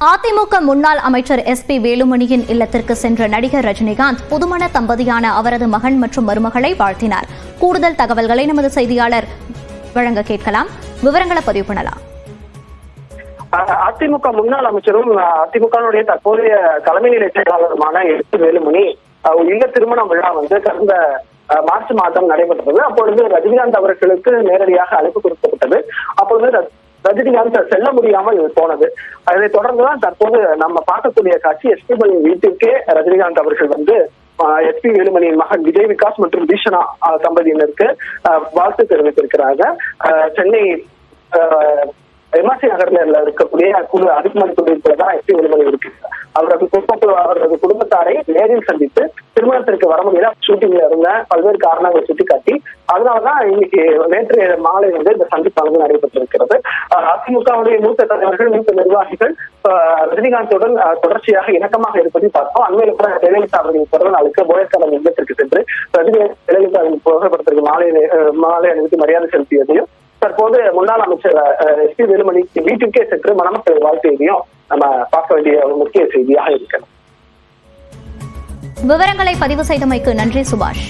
அதிமுக முன்னாள் அமைச்சர் SP வேலுமணியின் இல்லத்திற்கு சென்ற நடிகர் ரஜினிகாந்த் புதுமண தம்பதியான அவரது மகன் மற்றும் மருமகளை வாழ்த்தினார். கூடுதல் தகவல்களை நமது செய்தியாளர் வழங்க கேட்கலாம். விவரங்களை பதிவு பண்ணலாம். அதிமுக முன்னாள் அமைச்சரும் அதிமுகவுடைய தற்போதைய தலைமை நிலை செயலாளருமான SP வேலுமணி இல்ல திருமண விழா கடந்த மார்ச் மாதம் நடைபெற்றது. அப்பொழுது ரஜினிகாந்த் அவர்களுக்கு நேரடியாக அழைப்பு கொடுக்கப்பட்டது. அப்பொழுது ரஜினிகாந்த் செல்ல முடியாமல் போனது. அதை தொடர்ந்துதான் தற்போது நம்ம பார்க்கக்கூடிய காட்சி SP வேலுமணி வீட்டிற்கே ரஜினிகாந்த் அவர்கள் SP வேலுமணியின் மகன் விஜய் விகாஸ் மற்றும் தீஷனா தம்பதியினருக்கு வாழ்த்து தெரிவித்திருக்கிறாங்க. சென்னை MRC நகர்ல இருக்கக்கூடிய அடுக்குமாடி குடியிருப்புலதான் SP வேலுமணி இருக்கு. அவரது குடும்பத்தாரை நேரில் சந்தித்து திருமணத்திற்கு வர முடியல, ஷூட்டிங்ல இருந்த பல்வேறு காரணங்களை சுட்டிக்காட்டி அதனாலதான் இன்னைக்கு நேற்று மாலை இந்த சந்திப்பானது நடைபெற்றிருக்கிறது. அதிமுகவுடைய மூத்த தலைவர்கள், மூத்த நிர்வாகிகள் ரஜினிகாந்துடன் தொடர்ச்சியாக இணக்கமாக இருப்பதை பார்த்தோம். அண்மையில கூட ஜெயலலிதா அவர்களின் பிறந்த நாளுக்கு போயர்காலம் இல்லத்திற்கு சென்று ஜெயலலிதாவின் புகைப்படத்திற்கு மாலை அணிவித்து மரியாதை செலுத்தியதையும், தற்போது முன்னாள் அமைச்சர் SP வேலுமணி வீட்டுக்கே சென்று மணமக்களை வாழ்த்தியதையும் நம்ம பார்க்க வேண்டிய ஒரு முக்கிய செய்தியாக இருக்கிறது. விவரங்களை பதிவு செய்தமைக்கு நன்றி சுபாஷ்.